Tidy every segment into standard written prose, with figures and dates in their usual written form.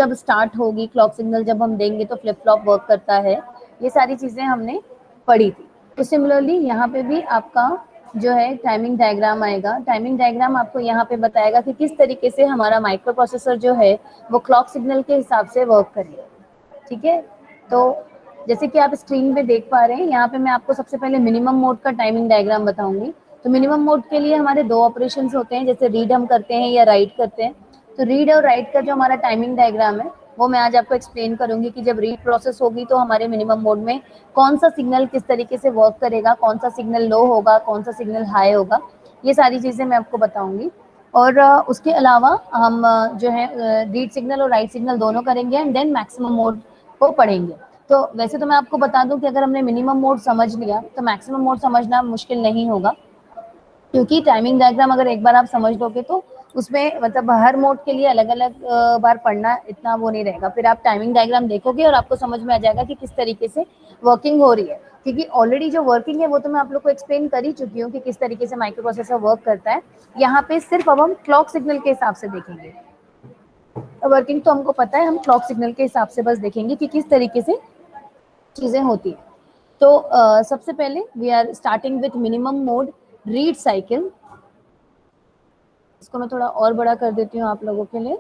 जब स्टार्ट होगी, clock signal जब हम देंगे तो फ्लिप फ्लॉप वर्क करता है, ये सारी चीज़ें हमने पढ़ी थी। तो सिमिलरली यहाँ पे भी आपका जो है टाइमिंग डायग्राम आएगा। टाइमिंग डायग्राम आपको यहाँ पे बताएगा कि किस तरीके से हमारा माइक्रो प्रोसेसर जो है वो क्लॉक सिग्नल के हिसाब से वर्क करेगा। ठीक है, तो जैसे कि आप स्क्रीन पे देख पा रहे हैं, यहाँ पे मैं आपको सबसे पहले मिनिमम मोड का टाइमिंग डायग्राम बताऊंगी। तो मिनिमम मोड के लिए हमारे दो ऑपरेशंस होते हैं, जैसे रीड हम करते हैं या राइट करते हैं। तो रीड और राइट का जो हमारा टाइमिंग डायग्राम है वो मैं आज आपको एक्सप्लेन करूंगी कि जब रीड प्रोसेस होगी तो हमारे मिनिमम मोड में कौन सा सिग्नल किस तरीके से वर्क करेगा, कौन सा सिग्नल लो होगा, कौन सा सिग्नल हाई होगा, ये सारी चीज़ें मैं आपको बताऊंगी। और उसके अलावा हम जो है रीड सिग्नल और राइट सिग्नल दोनों करेंगे एंड देन मैक्सिमम मोड को पढ़ेंगे। तो वैसे तो मैं आपको बता दूं कि अगर हमने मिनिमम मोड समझ लिया तो मैक्सिमम मोड समझना मुश्किल नहीं होगा, क्योंकि टाइमिंग डायग्राम अगर एक बार आप समझ लोगे तो उसमें मतलब हर मोड के लिए अलग अलग बार पढ़ना इतना वो नहीं रहेगा। फिर आप टाइमिंग डायग्राम देखोगे और आपको समझ में आ जाएगा कि किस तरीके से वर्किंग हो रही है, क्योंकि ऑलरेडी जो वर्किंग है वो तो मैं आप लोग को एक्सप्लेन कर ही चुकी हूँ कि किस तरीके से माइक्रो प्रोसेसर वर्क करता है। यहाँ पे सिर्फ अब हम क्लॉक सिग्नल के हिसाब से देखेंगे। वर्किंग तो हमको पता है, हम क्लॉक सिग्नल के हिसाब से बस देखेंगे कि किस तरीके से चीजें होती है। तो सबसे पहले we are starting with minimum mode read cycle. इसको मैं थोड़ा और बड़ा कर देती हूँ आप लोगों के लिए।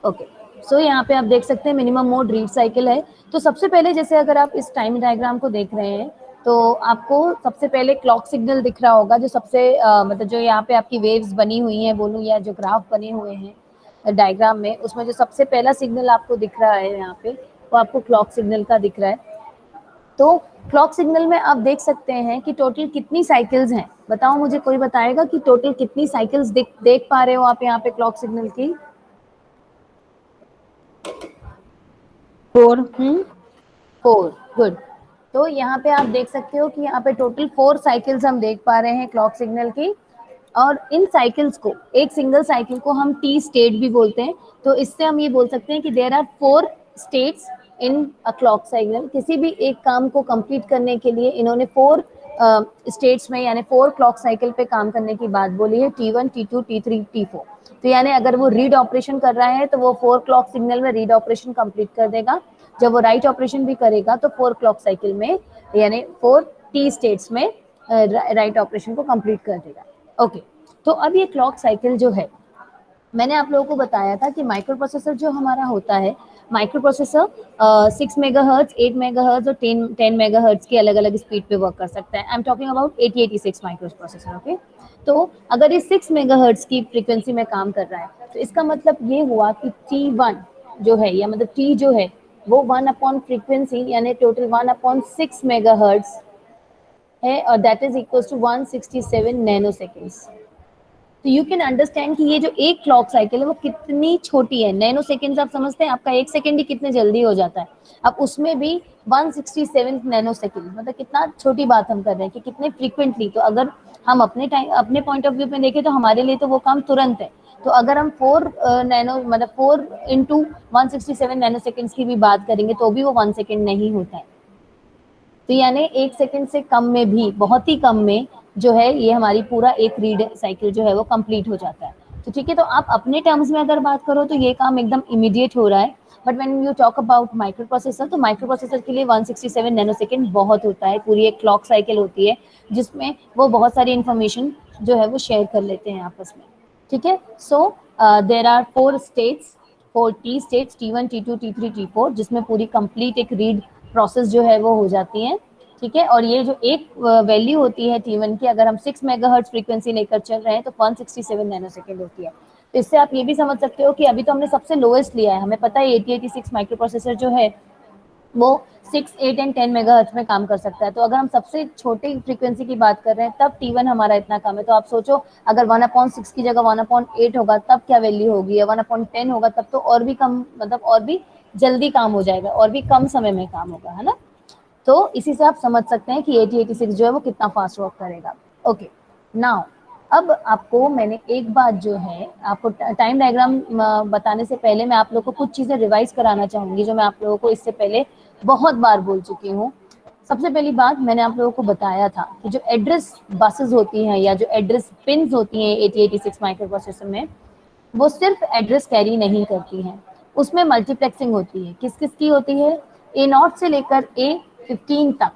ओके, सो यहाँ पे आप देख सकते हैं मिनिमम मोड रीड साइकिल है। तो सबसे पहले जैसे अगर आप इस टाइम डायग्राम को देख रहे हैं तो आपको सबसे पहले क्लॉक सिग्नल दिख रहा होगा, जो सबसे मतलब जो यहाँ पे आपकी वेव्स बनी हुई हैं बोलूँ या जो ग्राफ बने हुए हैं डायग्राम में, उसमें जो सबसे पहला सिग्नल आपको दिख रहा है यहाँ पे वो आपको क्लॉक सिग्नल का दिख रहा है। तो क्लॉक सिग्नल में आप देख सकते हैं कि टोटल कितनी साइकिल्स हैं। बताओ मुझे, कोई बताएगा कि टोटल कितनी साइकिल्स देख पा रहे हो आप यहाँ पे क्लॉक सिग्नल की? 4। 4, गुड। तो यहाँ पे आप देख सकते हो कि यहाँ पे टोटल 4 साइकिल्स हम देख पा रहे हैं क्लॉक सिग्नल की। और इन साइकिल्स को, एक सिंगल साइकिल को हम टी स्टेट भी बोलते हैं। तो इससे हम ये बोल सकते हैं कि there are 4 states in a clock cycle. किसी भी एक काम को कंप्लीट करने के लिए इन्होंने 4 स्टेट्स में यानी 4 क्लॉक साइकिल पे काम करने की बात बोली है, T1, T2, T3, T4। तो यानी अगर वो रीड ऑपरेशन कर रहा है तो वो 4 क्लॉक सिग्नल में रीड ऑपरेशन कंप्लीट कर देगा। जब वो राइट ऑपरेशन भी करेगा तो 4 क्लॉक साइकिल में यानी 4 टी स्टेट्स में राइट ऑपरेशन को कंप्लीट कर देगा। ओके, तो अब ये क्लॉक साइकिल जो है, मैंने आप लोगों को बताया था कि माइक्रो प्रोसेसर जो हमारा होता है, माइक्रो प्रोसेसर 6 मेगाहर्ट्ज, 8 मेगाहर्ट्ज और 10 मेगाहर्ट्ज की अलग अलग स्पीड पे वर्क कर सकता है। I am talking about 8086 micro processor. Okay, तो अगर ये 6 मेगाहर्ट्ज की फ्रीक्वेंसी में काम कर रहा है तो इसका मतलब ये हुआ कि T1 जो है या मतलब T जो है वो 1 अपॉन फ्रीक्वेंसी यानी टोटल 1 अपॉन 6 मेगाहर्ट्ज है, और that is equal to 167 nano seconds. तो यू कैन अंडरस्टैंड कि ये जो एक क्लॉक साइकिल है वो कितनी छोटी है। नैनो सेकेंड्स आप समझते हैं, आपका एक सेकेंड ही कितने जल्दी हो जाता है। अब उसमें भी 167 नैनो सेकेंड, मतलब कितना छोटी बात हम कर रहे हैं कि कितने फ्रीक्वेंटली। तो अगर हम अपने पॉइंट ऑफ व्यू में देखें तो हमारे लिए तो वो काम तुरंत है। तो अगर हम 4 नैनो मतलब 4 इंटू 167 नैनो सेकेंड्स की भी बात करेंगे तो भी वो 1 सेकेंड नहीं होता है। तो यानी 1 सेकेंड से कम में भी, बहुत ही कम में जो है ये हमारी पूरा एक रीड साइकिल जो है वो कंप्लीट हो जाता है। तो ठीक है, तो आप अपने टर्म्स में अगर बात करो तो ये काम एकदम इमीडिएट हो रहा है। But when you talk about micro processor, तो माइक्रो प्रोसेसर के लिए 167 नैनो सेकेंड बहुत होता है। पूरी एक क्लॉक साइकिल होती है जिसमें वो बहुत सारी इंफॉर्मेशन जो है वो शेयर कर लेते हैं आपस में। ठीक है, so there are 4 states, 4 T states, T1, T2, T3, T4, जिसमें पूरी कंप्लीट एक रीड प्रोसेस जो है वो हो जाती है। ठीक है, और ये जो एक वैल्यू होती है T1 की, अगर हम 6 मेगाहर्ट्ज फ्रीक्वेंसी लेकर चल रहे हैं तो 167 नैनो सेकेंड होती है। तो इससे आप ये भी समझ सकते हो कि अभी तो हमने सबसे लोएस्ट लिया है। हमें पता है 8086 माइक्रो प्रोसेसर जो है वो 6, 8 एंड 10 मेगाहर्ट्ज में काम कर सकता है। तो अगर हम सबसे छोटी फ्रीक्वेंसी की बात कर रहे हैं तब T1 हमारा इतना कम है। तो आप सोचो अगर 1/6 की जगह 1/8 होगा तब क्या वैल्यू होगी, या 1/10 होगा तब तो और भी कम, मतलब और भी जल्दी काम हो जाएगा, और भी कम समय में काम होगा, है ना। तो इसी से आप समझ सकते हैं कि 8086 जो है वो कितना फास्ट वर्क करेगा। ओके, नाउ अब आपको मैंने एक बात जो है, आपको टाइम डायग्राम बताने से पहले मैं आप लोगों को कुछ चीजें रिवाइज कराना चाहूंगी जो मैं आप लोगों को इससे पहले बहुत बार बोल चुकी हूँ। सबसे पहली बात, मैंने आप लोगों को बताया था कि जो एड्रेस बसेस होती हैं या जो एड्रेस पिन्स होती हैं 8086 माइक्रो प्रोसेसर में, वो सिर्फ एड्रेस कैरी नहीं करती हैं, उसमें मल्टीप्लेक्सिंग होती है। किस किस की होती है? A0 से लेकर A15 तक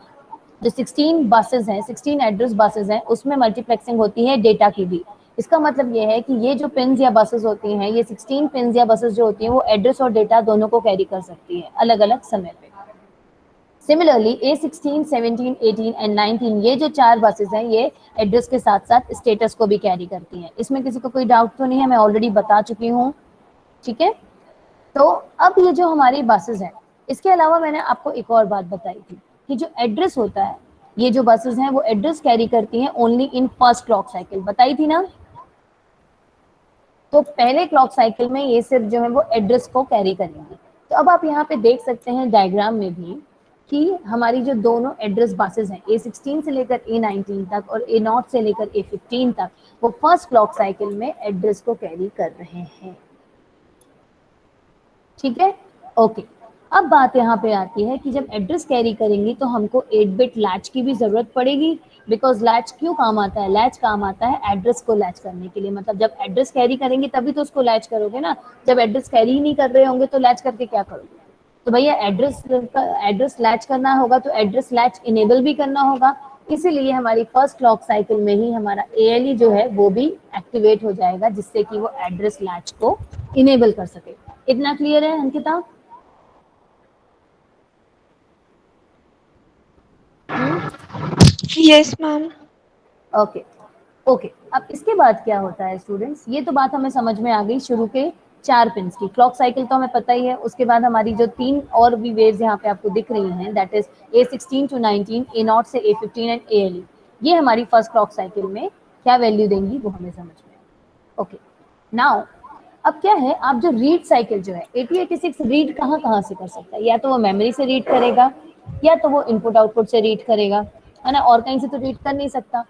जो 16 बसेस हैं, 16 एड्रेस बसेस हैं, उसमें मल्टीप्लेक्सिंग होती है डेटा की भी। इसका मतलब ये है कि ये जो पिन्स या बसेस होती हैं, ये 16 पिन्स या बसेस जो होती हैं, वो एड्रेस और डेटा दोनों को कैरी कर सकती है अलग अलग समय पे। सिमिलरली A16, 17, 18 एंड 19 ये जो 4 बसेस हैं, ये एड्रेस के साथ साथ स्टेटस को भी कैरी करती हैं। इसमें किसी को कोई डाउट तो नहीं है? मैं ऑलरेडी बता चुकी हूँ, ठीक है। तो अब ये जो हमारी बसेस हैं, इसके अलावा मैंने आपको एक और बात बताई थी कि जो एड्रेस होता है, ये जो बसेस हैं वो एड्रेस कैरी करती हैं only in first clock cycle, बताई थी ना। तो पहले क्लॉक साइकिल में ये सिर्फ जो है वो एड्रेस को कैरी करेंगे। तो अब आप यहाँ पे देख सकते हैं डायग्राम में भी कि हमारी जो दोनों एड्रेस बसेस हैं, A16 से लेकर A19 तक और A0 से लेकर A15 तक, वो फर्स्ट क्लॉक साइकिल में एड्रेस को कैरी कर रहे हैं, ठीक है। ओके, अब बात यहाँ पे आती है कि जब एड्रेस कैरी करेंगी तो हमको 8 बिट लैच की भी जरूरत पड़ेगी। बिकॉज लैच क्यों काम आता है? लैच काम आता है एड्रेस को लैच करने के लिए। मतलब जब एड्रेस कैरी करेंगे तभी तो उसको लैच करोगे ना। जब एड्रेस कैरी ही नहीं कर रहे होंगे तो लैच करके क्या करोगे? तो भैया एड्रेस लैच करना होगा तो एड्रेस लैच इनेबल भी करना होगा। इसीलिए हमारी फर्स्ट क्लॉक साइकिल में ही हमारा ALE जो है वो भी एक्टिवेट हो जाएगा, जिससे कि वो एड्रेस लैच को इनेबल कर सके। इतना क्लियर है Ankita? Yes ma'am. Okay okay. अब इसके बाद क्या होता है स्टूडेंट्स, ये तो बात हमें समझ में आ गई शुरू के 4 पिंस की। क्लॉक साइकिल तो हमें पता ही है। उसके बाद हमारी जो 3 और भी वेव्स यहाँ पे आपको दिख रही हैं, that is A16 to 19, A0 से A15 एंड ALE, ये हमारी फर्स्ट क्लॉक साइकिल में क्या वैल्यू देंगी वो हमें समझ में। ओके, नाउ अब क्या है, आप जो रीड साइकिल जो है 8086 रीड कहाँ कहाँ से कर सकता है? या तो वो मेमोरी से रीड करेगा, या तो वो इनपुट आउटपुट से रीड करेगा, है ना। और कहीं से तो रीड कर नहीं सकता।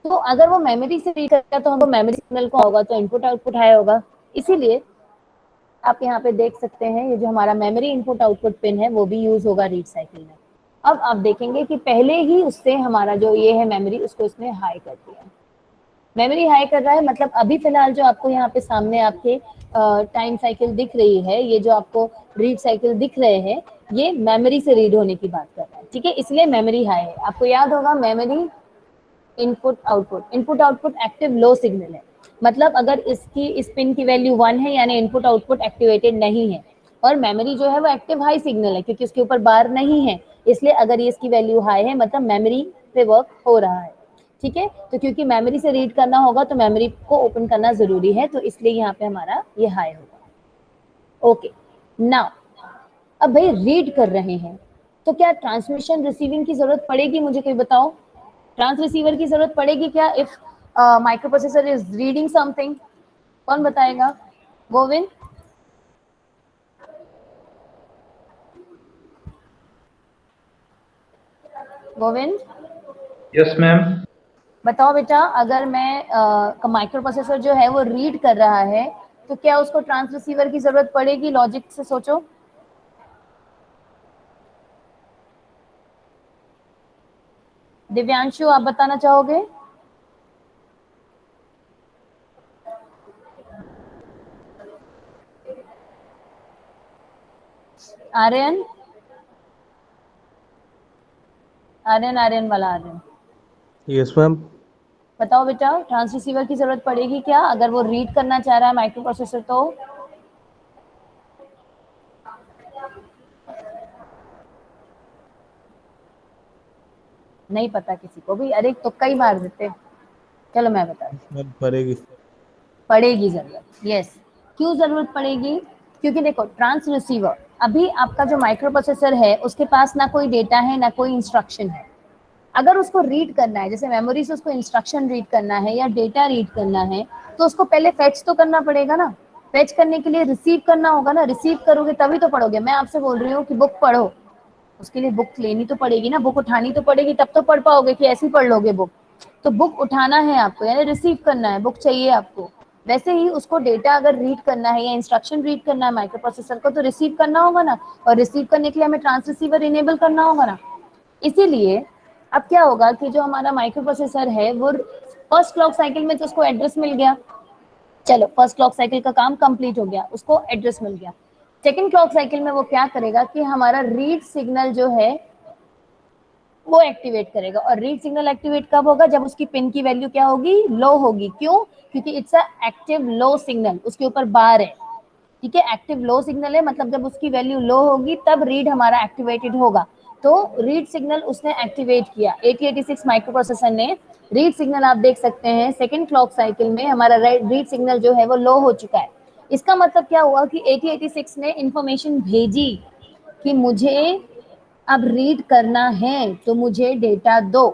तो अगर वो मेमोरी से रीड करता तो हमको मेमोरी सिग्नल को होगा तो इनपुट आउटपुट हाई होगा। इसीलिए आप यहाँ पे देख सकते हैं ये जो हमारा मेमोरी इनपुट आउटपुट पिन है वो भी यूज होगा रीड साइकिल में। अब आप देखेंगे कि पहले ही उससे हमारा जो ये है मेमोरी, उसको इसने हाई कर दिया। मेमोरी हाई कर रहा है मतलब अभी फिलहाल जो आपको यहाँ पे सामने आपके टाइम साइकिल दिख रही है, ये जो आपको रीड साइकिल दिख रहे हैं, ये मेमोरी से रीड होने की बात कर रहा है, ठीक है। इसलिए मेमोरी हाई है। आपको याद होगा memory input output active low signal है। मतलब अगर इसकी इस पिन की वैल्यू 1 है यानी इनपुट आउटपुट एक्टिवेटेड नहीं है। और मेमोरी जो है वो एक्टिव हाई सिग्नल है क्योंकि उसके ऊपर बार नहीं है। इसलिए अगर ये इसकी वैल्यू हाई है मतलब मेमोरी पे वर्क हो रहा है, ठीक है। तो क्योंकि मेमोरी से रीड करना होगा तो मेमोरी को ओपन करना जरूरी है, तो इसलिए यहाँ पे हमारा ये हाई होगा। ओके, नाउ अब भाई रीड कर रहे हैं तो क्या ट्रांसमिशन रिसीविंग की जरूरत पड़ेगी? मुझे कोई बताओ, ट्रांस रिसीवर की जरूरत पड़ेगी क्या if microprocessor is reading something? कौन बताएगा? गोविंद? Govind yes ma'am. बताओ बेटा, अगर मैं माइक्रो प्रोसेसर जो है वो रीड कर रहा है तो क्या उसको ट्रांस रिसीवर की जरूरत पड़ेगी? लॉजिक से सोचो। दिव्यांशु आप बताना चाहोगे? आर्यन? आर्यन, आर्यन वाला आर्यन, यस मैम। बताओ बेटा, ट्रांस रिसीवर की जरूरत पड़ेगी क्या अगर वो रीड करना चाह रहा है माइक्रो प्रोसेसर तो? नहीं पता किसी को भी? अरे तुक्का ही मार देते। चलो मैं बताती हूँ। मैम पड़ेगी। पड़ेगी जरूरत, यस। क्यों जरूरत पड़ेगी? क्योंकि देखो ट्रांस रिसीवर, अभी आपका जो माइक्रो प्रोसेसर है उसके पास ना कोई डेटा है ना कोई इंस्ट्रक्शन है। अगर उसको रीड करना है, जैसे मेमोरी से उसको इंस्ट्रक्शन रीड करना है या डेटा रीड करना है, तो उसको पहले फेच तो करना पड़ेगा ना। फेच करने के लिए रिसीव करना होगा ना। रिसीव करोगे तभी तो पढ़ोगे। मैं आपसे बोल रही हूँ कि बुक पढ़ो, उसके लिए बुक लेनी तो पड़ेगी ना, बुक उठानी तो पड़ेगी, तब तो पढ़ पाओगे कि ऐसे ही पढ़ लोगे बुक। तो बुक उठाना है आपको, यानी रिसीव करना है, बुक चाहिए आपको। वैसे ही उसको डेटा अगर रीड करना है या इंस्ट्रक्शन रीड करना है माइक्रो प्रोसेसर को, तो रिसीव करना होगा ना। और रिसीव करने के लिए हमें ट्रांस रिसीवर इनेबल करना होगा ना। इसीलिए अब क्या होगा कि जो हमारा माइक्रो प्रोसेसर है वो फर्स्ट क्लॉक साइकिल में तो उसको एड्रेस मिल गया, चलो फर्स्ट क्लॉक साइकिल का काम कंप्लीट हो गया, उसको एड्रेस मिल गया। सेकंड क्लॉक साइकिल में वो क्या करेगा कि हमारा रीड सिग्नल जो है वो एक्टिवेट करेगा। और रीड सिग्नल एक्टिवेट कब होगा? जब उसकी पिन की वैल्यू क्या होगी? लो होगी। क्यों? क्योंकि it's a active low signal, उसके ऊपर बार है, ठीक है, एक्टिव लो सिग्नल है, मतलब जब उसकी वैल्यू लो होगी तब रीड हमारा एक्टिवेटेड होगा। तो रीड सिग्नल उसने एक्टिवेट किया 8086 माइक्रो प्रोसेसर ने। रीड सिग्नल आप देख सकते हैं सेकंड क्लॉक साइकिल में हमारा रीड सिग्नल जो है वो लो हो चुका है। इसका मतलब क्या हुआ कि 8086 ने इंफॉर्मेशन भेजी कि मुझे अब रीड करना है तो मुझे डेटा दो।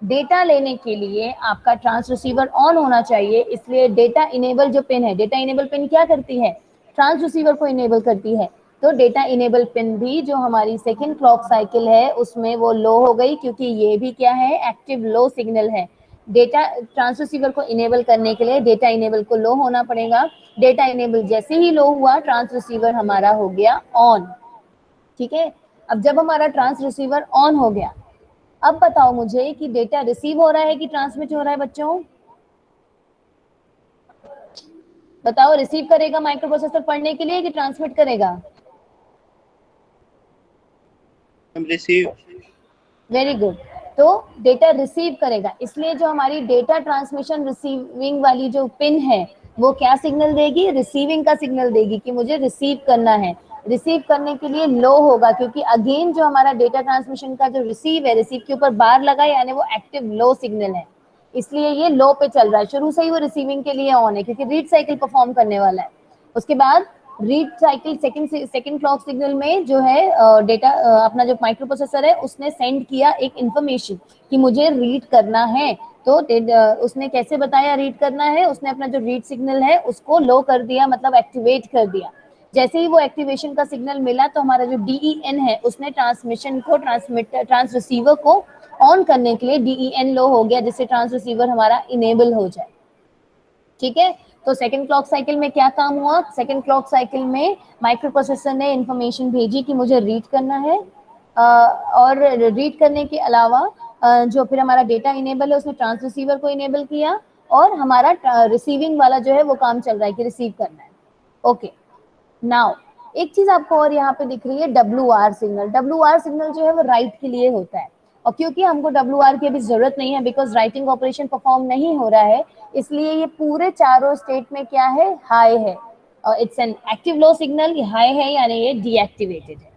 डेटा लेने के लिए आपका ट्रांस रिसीवर ऑन होना चाहिए, इसलिए डेटा इनेबल जो पिन है, डेटा इनेबल पिन क्या करती है? ट्रांस रिसीवर को इनेबल करती है। तो डेटा इनेबल पिन भी जो हमारी सेकंड क्लॉक साइकिल है उसमें वो लो हो गई, क्योंकि ये भी क्या है? एक्टिव लो सिग्नल है। डेटा ट्रांस रिसीवर को इनेबल करने के लिए डेटा इनेबल को लो होना पड़ेगा। डेटा इनेबल जैसे ही लो हुआ ट्रांस रिसीवर हमारा हो गया ऑन, ठीक है। अब जब हमारा ट्रांस रिसीवर ऑन हो गया, अब बताओ मुझे कि डेटा रिसीव हो रहा है कि ट्रांसमिट हो रहा है बच्चों? बताओ, रिसीव करेगा माइक्रो प्रोसेसर पढ़ने के लिए कि ट्रांसमिट करेगा? रिसीव। Very good. तो डेटा रिसीव करेगा, इसलिए जो हमारी डेटा ट्रांसमिशन रिसीविंग वाली जो पिन है वो क्या सिग्नल देगी? रिसीविंग का सिग्नल देगी कि मुझे रिसीव करना है। रिसीव करने के लिए लो होगा, क्योंकि अगेन जो हमारा डेटा ट्रांसमिशन का जो रिसीव है, रिसीव के ऊपर बार लगा यानी वो एक्टिव लो सिग्नल है, इसलिए ये लो पे चल रहा है। शुरू से ही वो रिसीविंग के लिए ऑन है क्योंकि रीड साइकिल परफॉर्म करने वाला है। उसके बाद read cycle second clock signal में जो है डेटा अपना जो माइक्रो प्रोसेसर है उसने सेंड किया एक इंफॉर्मेशन कि मुझे रीड करना है। तो उसने कैसे बताया रीड करना है? उसने अपना जो रीड सिग्नल है उसको लो कर दिया, मतलब एक्टिवेट कर दिया। जैसे ही वो एक्टिवेशन का सिग्नल मिला तो हमारा जो डीईएन है उसने ट्रांसमिशन को ट्रांस रिसीवर को ऑन करने के लिए डीईएन लो हो गया, जिससे ट्रांस रिसीवर हमारा इनेबल हो जाए, ठीक है। तो सेकंड क्लॉक साइकिल में क्या काम हुआ? सेकंड क्लॉक साइकिल में माइक्रो प्रोसेसर ने इंफॉर्मेशन भेजी कि मुझे रीड करना है, और रीड करने के अलावा जो फिर हमारा डेटा इनेबल है उसने ट्रांस रिसीवर को इनेबल किया, और हमारा रिसीविंग वाला जो है वो काम चल रहा है कि रिसीव करना है। ओके, नाउ एक चीज आपको और यहाँ पे दिख रही है, W R signal. W R signal जो है वो राइट के लिए होता है, और क्योंकि हमको डब्ल्यू आर की अभी जरूरत नहीं है बिकॉज राइटिंग ऑपरेशन परफॉर्म नहीं हो रहा है, इसलिए ये पूरे चारों स्टेट में क्या है? हाई है। और it's an active low signal, ये हाई है यानी ये डीएक्टिवेटेड है,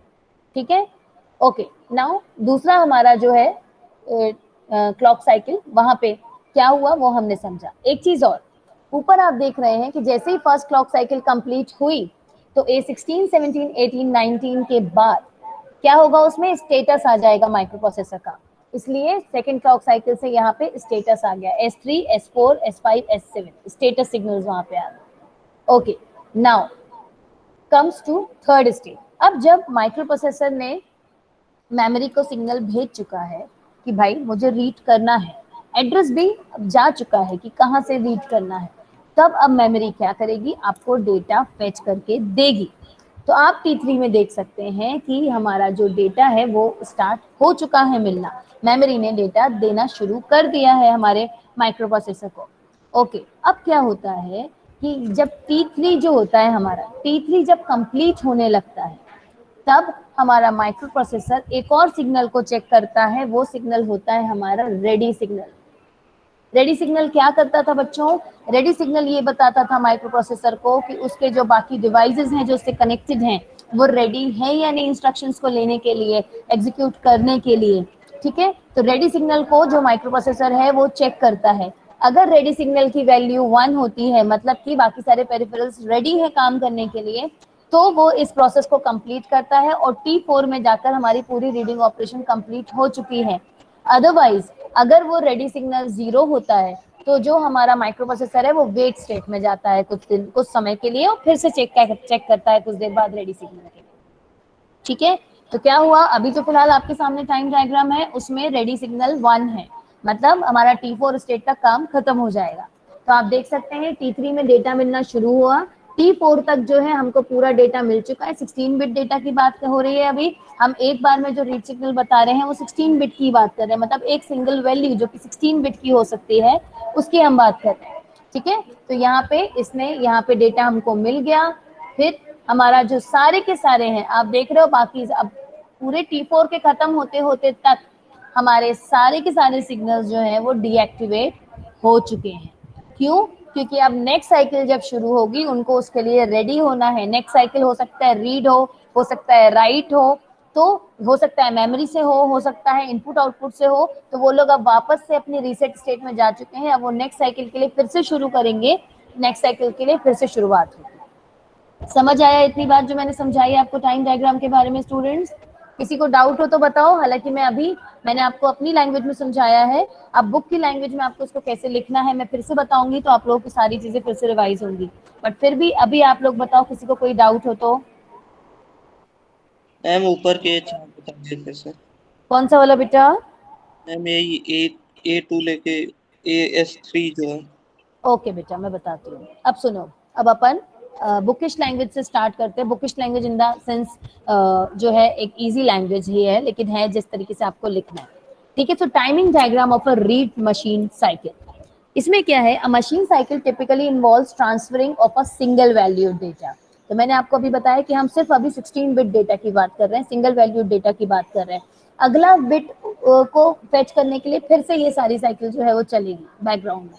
ठीक है। ओके, नाउ दूसरा हमारा जो है क्लॉक साइकिल, वहां पे क्या हुआ वो हमने समझा। एक चीज और, ऊपर आप देख रहे हैं कि जैसे ही फर्स्ट क्लॉक साइकिल कंप्लीट हुई तो A16, 17, 18, 19 के बाद क्या होगा? उसमें स्टेटस आ जाएगा माइक्रो प्रोसेसर का, इसलिए सेकंड क्लॉक साइकिल से यहाँ पे स्टेटस आ गया S3, S4, S5, S7, status signals वहां पे आ गए। Okay, now comes to third stage. अब जब माइक्रो प्रोसेसर ने मेमोरी को सिग्नल भेज चुका है कि भाई मुझे रीड करना है, एड्रेस भी अब जा चुका है कि कहाँ से रीड करना है, तब अब मेमोरी क्या करेगी? आपको डेटा फेच करके देगी। तो आप T3 में देख सकते हैं कि हमारा जो डेटा है वो स्टार्ट हो चुका है मिलना, मेमोरी ने डेटा देना शुरू कर दिया है हमारे माइक्रो प्रोसेसर को। ओके, अब क्या होता है कि जब T3 जो होता है हमारा, T3 जब कंप्लीट होने लगता है तब हमारा माइक्रो प्रोसेसर एक और सिग्नल को चेक करता है, वो सिग्नल होता है हमारा रेडी सिग्नल। रेडी सिग्नल क्या करता था बच्चों? रेडी सिग्नल ये बताता था माइक्रो प्रोसेसर को कि उसके जो बाकी डिवाइसेस हैं जो उससे कनेक्टेड हैं वो रेडी है या नहीं इंस्ट्रक्शंस को लेने के लिए, एग्जीक्यूट करने के लिए, ठीक है। तो रेडी सिग्नल को जो माइक्रो प्रोसेसर है वो चेक करता है। अगर रेडी सिग्नल की वैल्यू 1 होती है, मतलब कि बाकी सारे पेरिफेरल्स रेडी है काम करने के लिए, तो वो इस प्रोसेस को कंप्लीट करता है और T4 में जाकर हमारी पूरी रीडिंग ऑपरेशन कंप्लीट हो चुकी है। अदरवाइज अगर वो रेडी सिग्नल 0 होता है तो जो हमारा माइक्रो प्रोसेसर है वो वेट स्टेट में जाता है कुछ समय के लिए, और फिर से चेक करता है कुछ देर बाद रेडी सिग्नल के लिए, ठीक है। तो क्या हुआ? अभी जो फिलहाल आपके सामने टाइम डायग्राम है उसमें रेडी सिग्नल 1 है, मतलब हमारा T4 स्टेट तक काम खत्म हो जाएगा। तो आप देख सकते हैं T3 में डेटा मिलना शुरू हुआ, T4 तक जो है हमको पूरा डेटा मिल चुका है। 16 बिट डेटा की बात हो रही है अभी। हम एक बार में जो रीड सिग्नल बता रहे हैं वो 16 बिट की बात कर रहे हैं, मतलब एक सिंगल वैल्यू जो कि 16 बिट की हो सकती है उसकी हम बात कर रहे हैं। ठीक है, तो यहाँ पे इसने यहाँ पे डेटा हमको मिल गया। फिर हमारा जो सारे के सारे हैं आप देख रहे हो, बाकी अब पूरे T4 के खत्म होते होते तक हमारे सारे के सारे सिग्नल्स जो है वो डीएक्टिवेट हो चुके हैं। क्यों? क्योंकि अब नेक्स्ट साइकिल जब शुरू होगी उनको उसके लिए रेडी होना है। नेक्स्ट साइकिल हो सकता है रीड हो सकता है राइट तो हो सकता है मेमोरी से हो सकता है इनपुट आउटपुट से हो। तो वो लोग अब वापस से अपनी रीसेट स्टेट में जा चुके हैं। अब वो नेक्स्ट साइकिल के लिए फिर से शुरू करेंगे, नेक्स्ट साइकिल के लिए फिर से शुरुआत होगी। समझ आया इतनी बात जो मैंने समझाई आपको टाइम डायग्राम के बारे में स्टूडेंट्स? किसी को डाउट हो तो बताओ। हालांकि मैंने आपको अपनी लैंग्वेज में समझाया है, अब बुक की लैंग्वेज में आपको उसको कैसे लिखना है मैं फिर से बताऊंगी, तो आप लोगों की सारी चीजें फिर से रिवाइज होंगी। बट फिर भी अभी आप लोग बताओ, किसी को कोई डाउट हो तो। मैम ऊपर के चार बता देते सर। कौन सा वाला बेटा? मैम ये A2 लेके AS3 जो है। ओके बेटा, मैं बताती हूँ। अब सुनो, अब अपन बुकिश लैंग्वेज से स्टार्ट करते हैं। Bookish language in the sense जो है एक इजी लैंग्वेज ही है, लेकिन है जिस तरीके से आपको लिखना है। ठीक है, तो timing diagram of a read machine cycle. इसमें क्या है, अ machine cycle typically involves transferring of a single value data. तो मैंने आपको अभी बताया कि हम सिर्फ अभी 16 बिट डेटा की बात कर रहे हैं, सिंगल वैल्यू डेटा की बात कर रहे हैं। अगला बिट को फेच करने के लिए फिर से ये सारी साइकिल जो है वो चलेगी बैकग्राउंड में।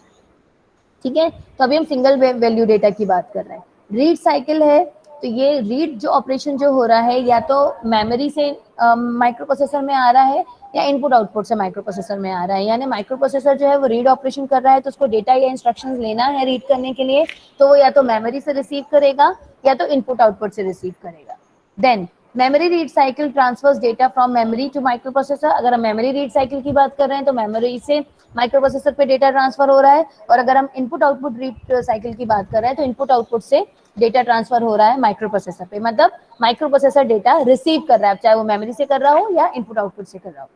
ठीक है, तो अभी हम सिंगल वैल्यू डेटा की बात कर रहे हैं। रीड साइकिल है, तो ये रीड जो ऑपरेशन जो हो रहा है या तो मेमोरी से माइक्रो प्रोसेसर में आ रहा है या इनपुट आउटपुट से माइक्रो प्रोसेसर में आ रहा है। यानी माइक्रो प्रोसेसर जो है वो रीड ऑपरेशन कर रहा है, तो उसको डेटा या इंस्ट्रक्शंस लेना है रीड करने के लिए, तो वो या तो मेमोरी से रिसीव करेगा या तो इनपुट आउटपुट से रिसीव करेगा। Then memory read cycle transfers data from memory to micro processor. अगर हम मेमोरी रीड साइकिल की बात कर रहे हैं तो मेमोरी से माइक्रो प्रोसेसर पे डेटा ट्रांसफर हो रहा है, और अगर हम इनपुट आउटपुट रीड साइकिल की बात कर रहे हैं तो इनपुट आउटपुट से डेटा ट्रांसफर हो रहा है माइक्रो प्रोसेसर पे। मतलब माइक्रो प्रोसेसर डेटा रिसीव कर रहा है, चाहे वो मेमोरी से कर रहा हो या इनपुट आउटपुट से कर रहा हो।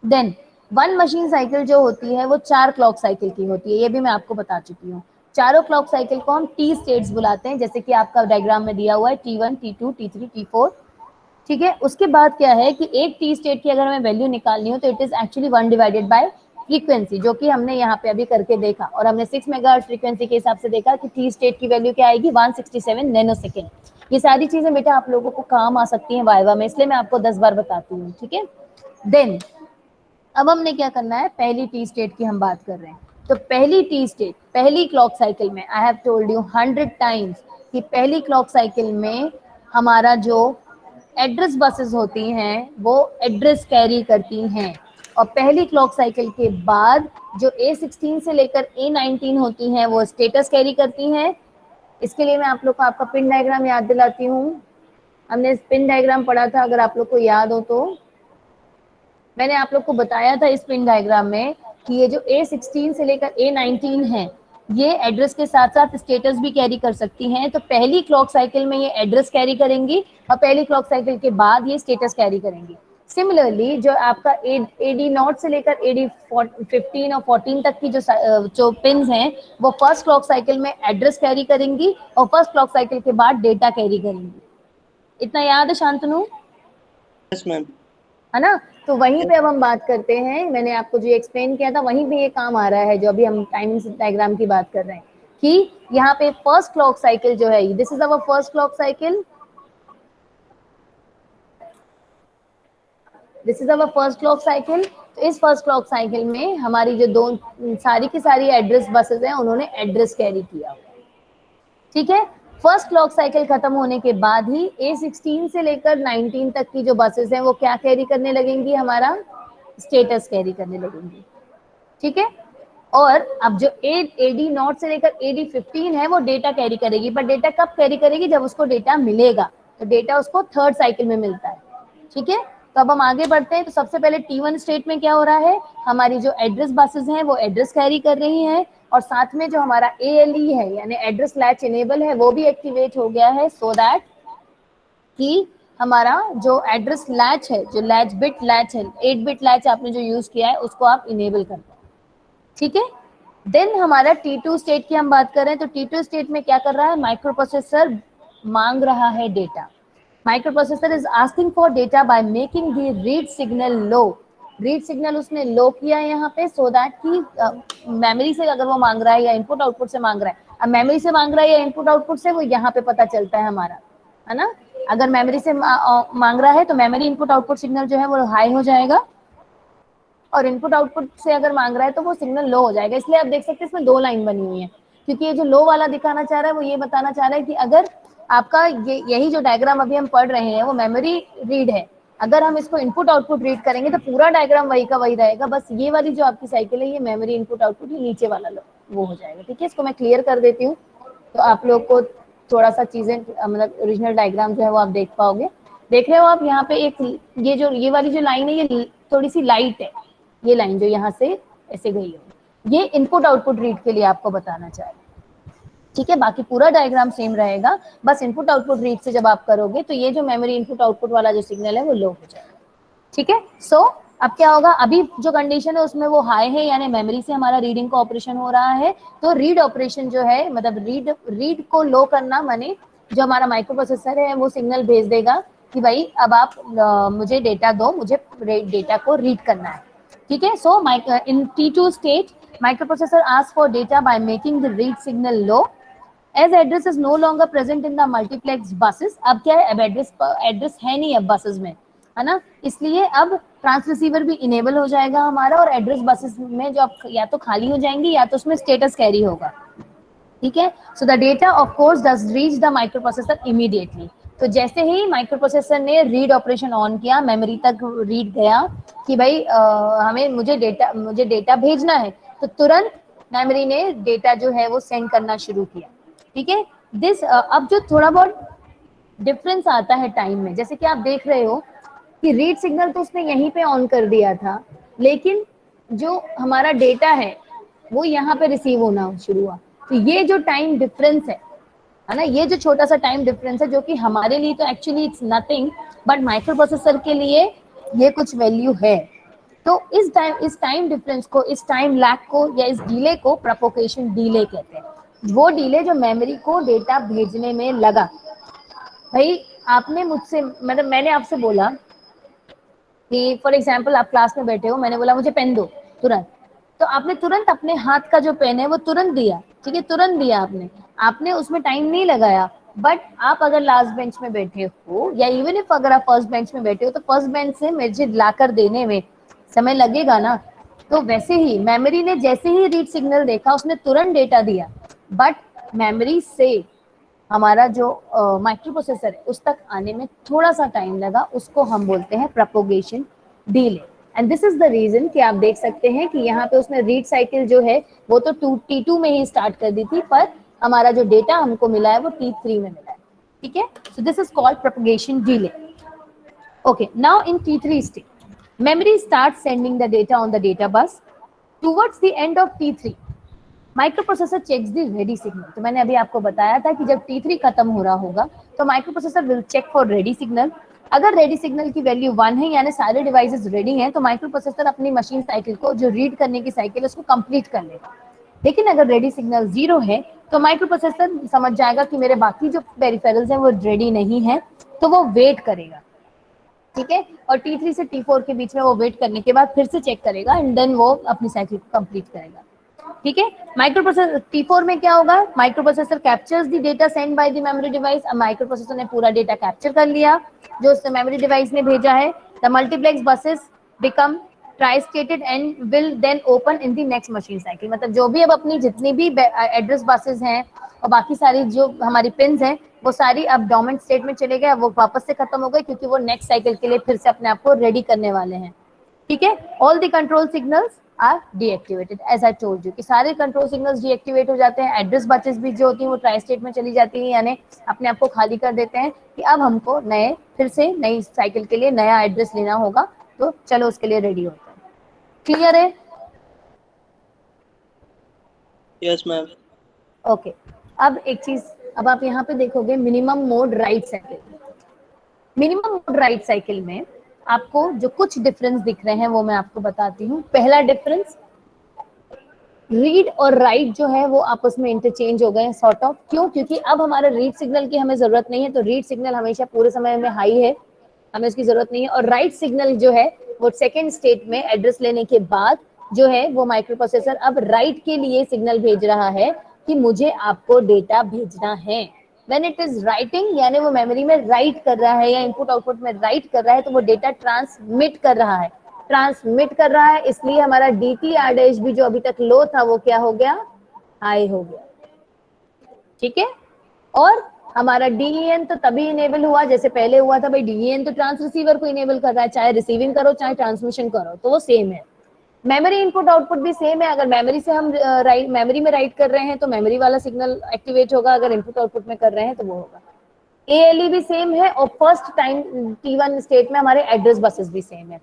देन वन मशीन साइकिल जो होती है वो 4 क्लॉक साइकिल की होती है, ये भी मैं आपको बता चुकी हूँ। चारों क्लॉक साइकिल को हम टी स्टेट्स बुलाते हैं, जैसे कि आपका डायग्राम में दिया हुआ है T1 T2 T3 T4। ठीक है, उसके बाद क्या है कि एक टी स्टेट की अगर हमें वैल्यू निकालनी हो तो it is actually 1 divided by frequency, जो कि हमने यहाँ पे अभी करके देखा, और हमने 6 मेगाहर्ट्ज फ्रीक्वेंसी के हिसाब से देखा कि टी स्टेट की वैल्यू क्या आएगी, 167 नैनो सेकेंड। ये सारी चीजें बेटा आप लोगों को काम आ सकती हैं वाइवा में, इसलिए मैं आपको 10 बार बताती हूँ। ठीक है, देन अब हमने क्या करना है, पहली टी स्टेट की हम बात कर रहे हैं। तो पहली टी स्टेट पहली क्लॉक साइकिल में, I have told you 100 times कि पहली क्लॉक साइकिल में हमारा जो एड्रेस बसेस होती हैं वो एड्रेस कैरी करती हैं, और पहली क्लॉक साइकिल के बाद जो A16 से लेकर A19 होती हैं वो स्टेटस कैरी करती हैं। इसके लिए मैं आप लोग को आपका पिन डायग्राम याद दिलाती हूँ। हमने पिन डायग्राम पढ़ा था, अगर आप लोग को याद हो तो मैंने आप लोग को बताया था इस पिन डायग्राम में कि ये जो A16 से लेकर A19 है ये एड्रेस के साथ साथ स्टेटस भी कैरी कर सकती हैं। तो पहली क्लॉक साइकिल में ये एड्रेस कैरी करेंगी और पहली क्लॉक साइकिल के बाद ये स्टेटस कैरी करेंगी। सिमिलरली जो आपका AD नॉट से लेकर AD 15 और 14 तक की जो पिन हैं वो फर्स्ट क्लॉक साइकिल में एड्रेस कैरी करेंगी और फर्स्ट क्लॉक साइकिल के बाद डेटा कैरी करेंगी। इतना याद है शांतनु? Yes ma'am. है ना? तो वहीं पे अब हम बात करते हैं, मैंने आपको जो एक्सप्लेन किया था वहीं पे ये काम आ रहा है जो अभी हम टाइमिंग डायग्राम की बात कर रहे हैं कि यहाँ पे फर्स्ट क्लॉक साइकिल जो है, this is our first clock cycle, this is our first clock cycle. तो इस फर्स्ट क्लॉक साइकिल में हमारी जो दो सारी की सारी एड्रेस बसेस हैं उन्होंने एड्रेस कैरी किया। ठीक है, फर्स्ट क्लॉक साइकिल खत्म होने के बाद ही A16 से लेकर 19 तक की जो बसेस हैं वो क्या कैरी करने लगेंगी, हमारा स्टेटस कैरी करने लगेंगी। ठीक है, और अब जो AD नॉट से लेकर AD 15 है वो डेटा कैरी करेगी, पर डेटा कब कैरी करेगी, जब उसको डेटा मिलेगा। तो डेटा उसको थर्ड साइकिल में मिलता है। ठीक है, तो अब हम आगे बढ़ते हैं। तो सबसे पहले T1 स्टेट में क्या हो रहा है, हमारी जो एड्रेस बसेस हैं वो एड्रेस कैरी कर रही हैं, और साथ में जो हमारा ALE है यानी एड्रेस लैच इनेबल है वो भी एक्टिवेट हो गया है, सो दैट कि हमारा जो एड्रेस लैच है, जो लैच बिट लैच है, 8 बिट लैच आपने जो यूज किया है उसको आप इनेबल कर पाओ। ठीक है, देन हमारा T2 स्टेट की हम बात करें तो T2 स्टेट में क्या कर रहा है, माइक्रो प्रोसेसर मांग रहा है data. Microprocessor is asking for data by making the read signal low. Read signal उसने लो किया है यहाँ पे, सो दैट कि मेमोरी से अगर वो मांग रहा है या इनपुट आउटपुट से मांग रहा है, अब मेमोरी से मांग रहा है या इनपुट आउटपुट से, वो यहाँ पे पता चलता है हमारा, है ना। अगर मेमोरी से मांग रहा है तो मेमोरी इनपुट आउटपुट सिग्नल जो है वो हाई हो जाएगा, और इनपुट आउटपुट से अगर मांग रहा है तो वो सिग्नल लो हो जाएगा। इसलिए आप देख सकते हैं इसमें दो लाइन बनी हुई है, क्योंकि ये जो लो वाला दिखाना चाह रहा है वो ये बताना चाह रहा है कि अगर आपका यही जो डायग्राम अभी हम पढ़ रहे हैं वो मेमोरी रीड है, अगर हम इसको इनपुट आउटपुट रीड करेंगे तो पूरा डायग्राम वही का वही रहेगा, बस ये वाली जो आपकी साइकिल है ये मेमोरी इनपुट आउटपुट, ये नीचे वाला वो हो जाएगा। ठीक है, इसको मैं क्लियर कर देती हूँ तो आप लोग को थोड़ा सा चीजें मतलब ओरिजिनल डायग्राम जो है वो आप देख पाओगे। देख रहे हो आप यहाँ पे एक ये वाली जो लाइन है ये थोड़ी सी लाइट है, ये लाइन जो यहाँ से ऐसे गई है ये इनपुट आउटपुट रीड के लिए आपको बताना चाह रहे हैं। ठीक है, बाकी पूरा डायग्राम सेम रहेगा, बस इनपुट आउटपुट रीड से जब आप करोगे तो ये जो मेमोरी इनपुट आउटपुट वाला जो सिग्नल है वो लो हो जाएगा। ठीक है, सो अब क्या होगा, अभी जो कंडीशन है उसमें वो हाई है, यानी मेमोरी से हमारा रीडिंग का ऑपरेशन हो रहा है, तो रीड ऑपरेशन जो है मतलब रीड को लो करना, माने जो हमारा माइक्रो प्रोसेसर है वो सिग्नल भेज देगा कि भाई अब आप मुझे डेटा दो, मुझे डेटा को रीड करना है। ठीक है, सो इन T2 state microprocessor asks for data by making the read signal low as address is no longer present in the multiplex buses। अब क्या है, अब एड्रेस है नहीं अब बसेस में, है ना, इसलिए अब ट्रांसरिसीवर भी इनेबल हो जाएगा हमारा, और एड्रेस बसेस में जो या तो खाली हो जाएंगी या तो उसमें स्टेटस कैरी होगा। ठीक है, so the data of course does reach the micro processor immediately. तो जैसे ही माइक्रो प्रोसेसर ने रीड ऑपरेशन ऑन किया, मेमोरी तक रीड गया कि भाई हमें मुझे डेटा भेजना है, तो तुरंत मेमोरी ने डेटा जो है वो सेंड करना शुरू किया। ठीक है, अब जो थोड़ा बहुत डिफरेंस आता है टाइम में, जैसे कि आप देख रहे हो कि रीड सिग्नल तो उसने यहीं पे ऑन कर दिया था, लेकिन जो हमारा डेटा है वो यहाँ पे रिसीव होना शुरू हुआ। तो ये जो टाइम डिफरेंस है ना, ये जो छोटा सा टाइम डिफरेंस है जो कि हमारे लिए तो actually it's nothing, but micro processor के लिए ये कुछ वैल्यू है। तो इस टाइम डिफरेंस को, इस टाइम लैग को या इस डिले को प्रोपोगेशन डिले कहते हैं। वो डिले जो मेमोरी को डेटा भेजने में लगा। भाई आपने मुझसे मतलब मैंने आपसे बोला कि फॉर एग्जाम्पल आप क्लास में बैठे हो, मैंने बोला मुझे पेन दो तुरंत, तो आपने तुरंत अपने हाथ का जो पेन है वो तुरंत दिया। ठीक है, तुरंत दिया आपने उसमें टाइम नहीं लगाया। बट आप अगर लास्ट बेंच में बैठे हो या इवन इफ अगर आप फर्स्ट बेंच में बैठे हो, तो फर्स्ट बेंच से मुझे लाकर देने में समय लगेगा ना। तो वैसे ही मेमोरी ने जैसे ही रीड सिग्नल देखा उसने तुरंत डेटा दिया, बट मेमोरी से हमारा जो माइक्रो प्रोसेसर है उस तक आने में थोड़ा सा टाइम लगा, उसको हम बोलते हैं propagation delay. And this is the reason कि आप देख सकते हैं कि यहाँ पे उसने रीड साइकिल जो है वो तो T2 में ही स्टार्ट कर दी थी, पर हमारा जो डेटा हमको मिला है वो T3 में मिला है। ठीक है, so this is called propagation delay. Okay, now in T3 state, memory starts sending the data on the data bus. Towards the end of T3, micro processor checks the ready signal. तो मैंने अभी आपको बताया था कि जब T3 खत्म हो रहा होगा तो micro processor will check for ready signal. अगर रेडी सिग्नल की वैल्यू 1 है, यानी सारे डिवाइसेस रेडी हैं, तो माइक्रो प्रोसेसर अपनी मशीन साइकिल को, जो रीड करने की साइकिल है, उसको कंप्लीट कर लेगा। लेकिन अगर रेडी सिग्नल 0 है तो माइक्रो प्रोसेसर समझ जाएगा कि मेरे बाकी जो पेरिफेरल्स हैं वो रेडी नहीं है, तो वो वेट करेगा। ठीक है, और T3 से T4 के बीच में वो वेट करने के बाद फिर से चेक करेगा एंड देन वो अपनी साइकिल को कंप्लीट करेगा। ठीक है, माइक्रो प्रोसेसर T4 में क्या होगा, micro processor captures the data send by the memory device. अब माइक्रो प्रोसेसर ने पूरा डेटा कैप्चर कर लिया जो उस मेमोरी डिवाइस ने भेजा है। The multiplex buses become tri stated and will then open in the next machine cycle. मतलब जो भी अब अपनी जितनी भी एड्रेस बसेस हैं और बाकी सारी जो हमारी पिन्स हैं वो सारी अब डोमेंट स्टेट में चले गए, वो वापस से खत्म हो गए क्योंकि वो नेक्स्ट साइकिल के लिए फिर से अपने आप को रेडी करने वाले हैं। ठीक है, all the control signals are deactivated as I told you कि सारे कंट्रोल सिग्नल्स डीएक्टिवेट हो जाते हैं। एड्रेस बसेस भी जो होती हैं वो ट्राई स्टेट में चली जाती है, यानी अपने आप को खाली कर देते हैं कि अब हमको फिर से नई साइकिल के लिए नया एड्रेस लेना होगा, तो चलो उसके लिए रेडी होते हैं। क्लियर है? Yes ma'am. ओके, अब एक चीज, अब आप यहाँ पे देखोगे minimum mode right cycle. Minimum mode right cycle में आपको जो कुछ डिफरेंस दिख रहे हैं वो मैं आपको बताती हूँ। पहला डिफरेंस, रीड और राइट जो है वो आपस में इंटरचेंज हो गए हैं सॉर्ट ऑफ। क्यों? क्योंकि अब हमारा रीड सिग्नल की हमें जरूरत नहीं है, तो रीड सिग्नल हमेशा पूरे समय में हाई है, हमें उसकी जरूरत नहीं है। और राइट सिग्नल जो है वो सेकेंड स्टेट में एड्रेस लेने के बाद जो है वो माइक्रो प्रोसेसर अब राइट के लिए सिग्नल भेज रहा है कि मुझे आपको डेटा भेजना है। व्हेन इट इज राइटिंग यानी वो मेमोरी में राइट कर रहा है या इनपुट आउटपुट में राइट कर रहा है, तो वो डेटा ट्रांसमिट कर रहा है। ट्रांसमिट कर रहा है, इसलिए हमारा DTR डैश भी जो अभी तक लो था वो क्या हो गया? हाई हो गया। ठीक है। और हमारा DEN तो तभी इनेबल हुआ जैसे पहले हुआ था भाई, DEN तो ट्रांस रिसीवर को इनेबल कर रहा है, चाहे रिसीविंग करो चाहे ट्रांसमिशन करो, तो वो सेम है। मेमोरी इनपुट आउटपुट भी सेम है। अगर मेमोरी से हम मेमोरी में राइट कर रहे हैं तो मेमोरी वाला सिग्नल एक्टिवेट होगा, अगर इनपुट आउटपुट में कर रहे हैं तो वो होगा। ALE भी सेम है और फर्स्ट टाइम T1 स्टेट में हमारे एड्रेस बसेस भी सेम है।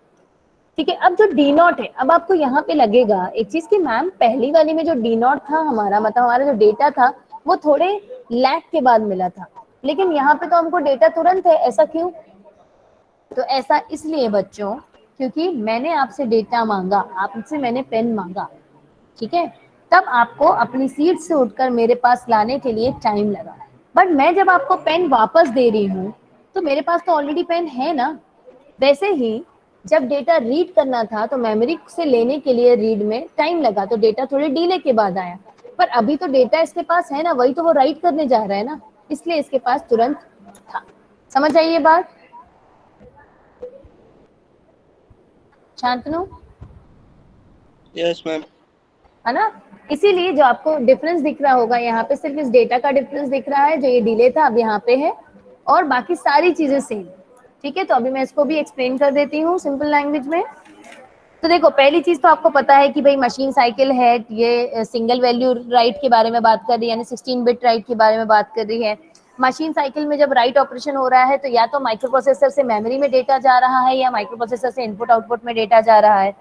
ठीक है। अब जो डी नॉट है, अब आपको यहाँ पे लगेगा एक चीज की मैम पहली वाली में जो डी नॉट था हमारा, मतलब हमारा जो डेटा था वो थोड़े लैग के बाद मिला था, लेकिन यहाँ पे तो हमको डेटा तुरंत है, ऐसा क्यों? तो ऐसा इसलिए बच्चों क्योंकि मैंने आपसे डेटा मांगा, आपसे मैंने पेन मांगा, ठीक है, तब आपको अपनी सीट से उठकर मेरे पास लाने के लिए टाइम लगा। बट मैं जब आपको पेन वापस दे रही हूँ तो मेरे पास तो ऑलरेडी पेन है ना। वैसे ही जब डेटा रीड करना था तो मेमोरी से लेने के लिए रीड में टाइम लगा, तो डेटा थोड़े डिले के बाद आया, पर अभी तो डेटा इसके पास है ना, वही तो वो राइट करने जा रहा है ना, इसलिए इसके पास तुरंत था। समझ आई ये बात? शांतनु? Yes ma'am. है ना? इसीलिए जो आपको डिफरेंस दिख रहा होगा यहाँ पे, सिर्फ इस डेटा का डिफरेंस दिख रहा है, जो ये डिले था अब यहाँ पे है, और बाकी सारी चीजें सेम। ठीक है, तो अभी मैं इसको भी एक्सप्लेन कर देती हूँ सिंपल लैंग्वेज में। तो देखो पहली चीज तो आपको पता है कि भाई मशीन साइकिल है, ये सिंगल वैल्यू राइट के बारे में बात कर रही है, यानी 16 बिट राइट के बारे में बात कर रही है। मशीन साइकिल में जब राइट ऑपरेशन हो रहा है तो या तो माइक्रो प्रोसेसर से मेमोरी में डेटा जा रहा है या माइक्रो प्रोसेसर से इनपुट आउटपुट में डेटा जा रहा है।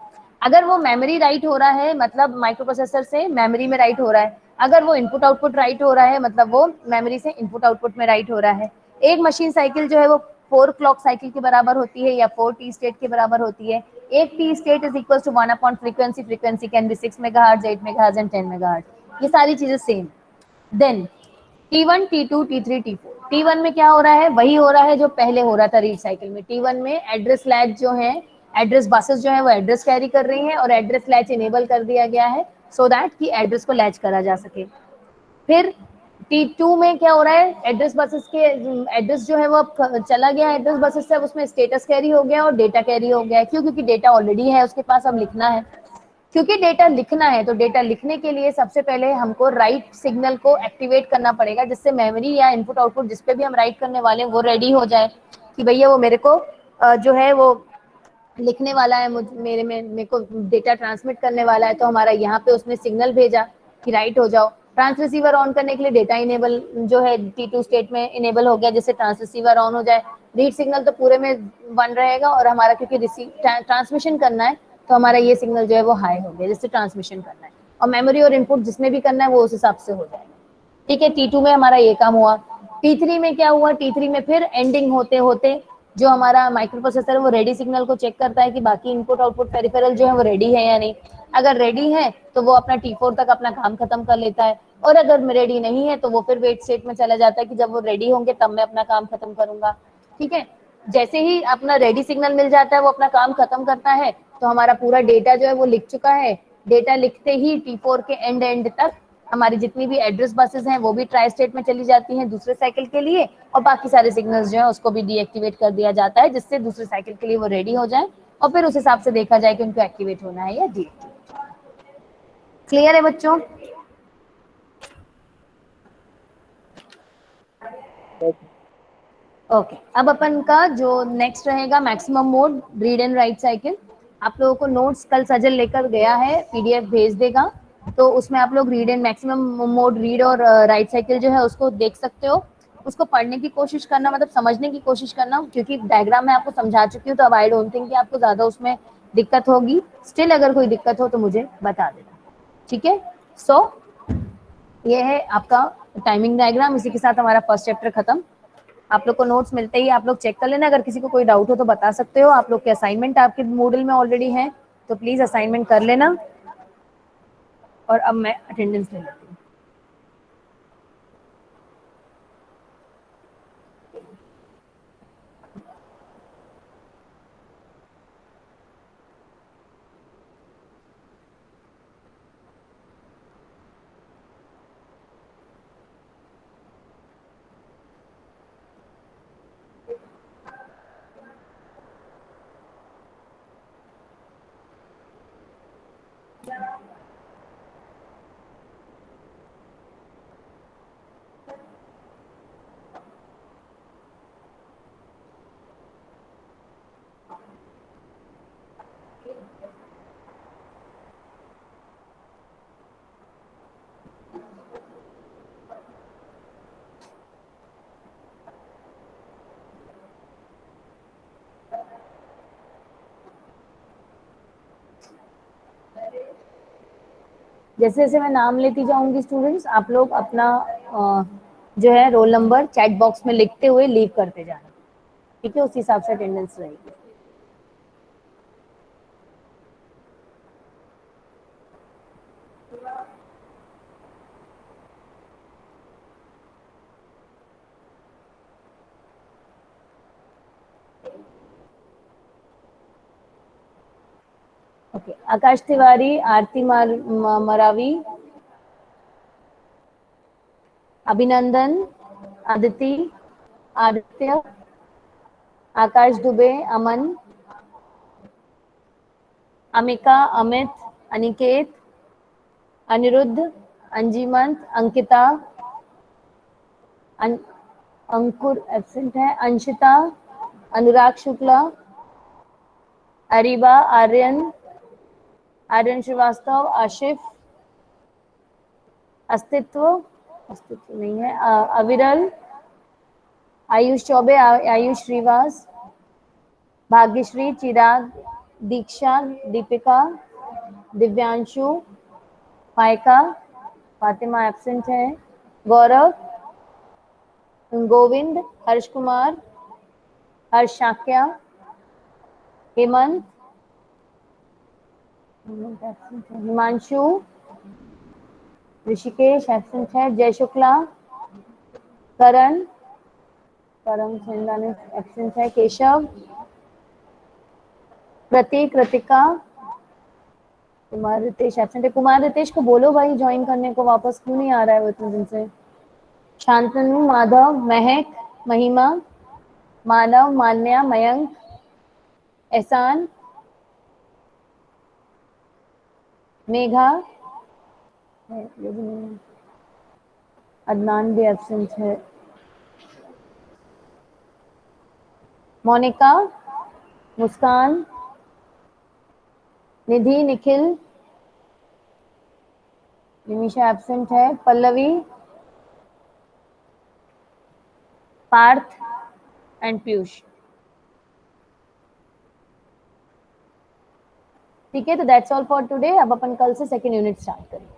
अगर वो मेमोरी राइट हो रहा है मतलब माइक्रो प्रोसेसर से मेमोरी में राइट हो रहा है, अगर वो इनपुट आउटपुट राइट हो रहा है मतलब वो मेमोरी से इनपुट आउटपुट में राइट हो रहा है। एक मशीन साइकिल जो है वो 4 क्लॉक साइकिल के बराबर होती है या 4 टी स्टेट के बराबर होती है। एक T state is equal to 1 upon frequency, frequency can be 6 megahertz, 8 megahertz and 10 megahertz. ये सारी चीजें same. Then T1, T2, T3, T4। T1 में क्या हो रहा है? वही हो रहा है जो पहले हो रहा था रीड साइकिल में। T1 में एड्रेस लैच जो है, एड्रेस बसेस जो है वो एड्रेस कैरी कर रही हैं और एड्रेस लैच इनेबल कर दिया गया है सो दैट कि एड्रेस को लैच करा जा सके। फिर T2 में क्या हो रहा है? एड्रेस बसेस के एड्रेस जो है वो अब चला गया एड्रेस बसेस से, अब उसमें स्टेटस कैरी हो गया और डेटा कैरी हो गया है। क्यों? क्योंकि डेटा ऑलरेडी है उसके पास, अब लिखना है। क्योंकि डेटा लिखना है तो डेटा लिखने के लिए सबसे पहले हमको राइट सिग्नल को एक्टिवेट करना पड़ेगा, जिससे मेमोरी या इनपुट आउटपुट जिस पे भी हम राइट करने वाले हैं वो रेडी हो जाए कि भैया वो मेरे को जो है वो लिखने वाला है, मेरे को डेटा ट्रांसमिट करने वाला है। तो हमारा यहाँ पे उसने सिग्नल भेजा कि राइट हो जाओ। ट्रांस रिसीवर ऑन करने के लिए डेटा इनेबल जो है T2 स्टेट में इनेबल हो गया, जिससे ट्रांस रिसीवर ऑन हो जाए। रीड सिग्नल तो पूरे में बन रहेगा और हमारा क्योंकि रिसीव ट्रांसमिशन करना है तो हमारा ये सिग्नल जो है वो हाई हो गया, जिससे ट्रांसमिशन करना है, और मेमोरी और इनपुट जिसमें भी करना है वो उस हिसाब से हो जाएगा। ठीक है, T2 में हमारा ये काम हुआ। T3 में क्या हुआ? T3 में फिर एंडिंग होते होते जो हमारा माइक्रो प्रोसेसर है वो रेडी सिग्नल को चेक करता है कि बाकी इनपुट आउटपुट पेरिफेरल जो है वो रेडी है या नहीं। अगर रेडी है तो वो अपना T4 तक अपना काम खत्म कर लेता है, और अगर रेडी नहीं है तो वो फिर वेट स्टेट में चला जाता है कि जब वो रेडी होंगे तब मैं अपना काम खत्म करूंगा। ठीक है, जैसे ही अपना रेडी सिग्नल मिल जाता है वो अपना काम खत्म करता है, तो हमारा पूरा डेटा जो है वो लिख चुका है। डेटा लिखते ही T4 के एंड तक हमारी जितनी भी एड्रेस बसेस हैं वो भी ट्राई स्टेट में चली जाती हैं दूसरे साइकिल के लिए, और बाकी सारे सिग्नल्स जो है उसको भी डीएक्टिवेट कर दिया जाता है, जिससे दूसरे साइकिल के लिए वो रेडी हो जाए और फिर उस हिसाब से देखा जाए कि उनको एक्टिवेट होना है या डीएक्टिवेट। क्लियर है बच्चों? ओके, अब अपन का जो नेक्स्ट रहेगा maximum mode read and right cycle. आप लोगों को नोट्स कल सजल लेकर गया है, पीडीएफ भेज देगा, तो उसमें आप लोग read and maximum mode read और राइट साइकिल जो है उसको देख सकते हो। उसको पढ़ने की कोशिश करना, मतलब समझने की कोशिश करना, क्योंकि डायग्राम मैं आपको समझा चुकी हूँ, तो अब आई डोंट थिंक कि आपको ज्यादा उसमें दिक्कत होगी। स्टिल अगर कोई दिक्कत हो तो मुझे बता देना। ठीक है, सो ये है आपका टाइमिंग डायग्राम। इसी के साथ हमारा फर्स्ट चैप्टर खत्म। आप लोग को नोट्स मिलते ही आप लोग चेक कर लेना, अगर किसी को कोई डाउट हो तो बता सकते हो। आप लोग के असाइनमेंट आपके मूडल में ऑलरेडी है, तो प्लीज असाइनमेंट कर लेना। और अब मैं अटेंडेंस ले लेती हूँ। जैसे जैसे मैं नाम लेती जाऊंगी स्टूडेंट्स, आप लोग अपना जो है रोल नंबर चैट बॉक्स में लिखते हुए लीव करते जाना, ठीक है? उस हिसाब से अटेंडेंस रहेगी। ओके, आकाश तिवारी, आरती मरावी, अभिनंदन, आदिति, आदित्य, आकाश दुबे, अमन, अमिका, अमित, अनिकेत, अनिरुद्ध, अंजीमंत, अंकिता, अंकुर एब्सेंट है, अंशिता, अनुराग शुक्ला, अरीबा, आर्यन, आर्यन श्रीवास्तव, आशिफ, अस्तित्व अस्तित्व नहीं है, अविरल, आयुष चौबे, आयुष श्रीवास, भाग्यश्री, चिराग, दीक्षा, दीपिका, दिव्यांशु, फायका, फातिमा एब्सेंट है, गौरव, गोविंद, हर्ष कुमार, हर्ष शाक्या, हेमंत, हिमांशु, ऋषिकेश एब्सेंट है, जय शुक्ला, करण, करम सेंदानी एब्सेंट है, केशव, प्रतीक, कृतिका, कुमार रितेश एब्सेंट है। कुमार रितेश को बोलो भाई ज्वाइन करने को, वापस क्यों नहीं आ रहा है वो इतने दिन से। शांतनु, माधव, महक, महिमा, मानव, मान्या, मयंक, एहसान, मेघा, अदनान भी एब्सेंट है, मोनिका, मुस्कान, निधि, निखिल, निमिषा एब्सेंट है, पल्लवी, पार्थ एंड पीयूष। ठीक है, तो दैट्स ऑल फॉर टुडे। अब अपन कल से सेकेंड यूनिट स्टार्ट करेंगे।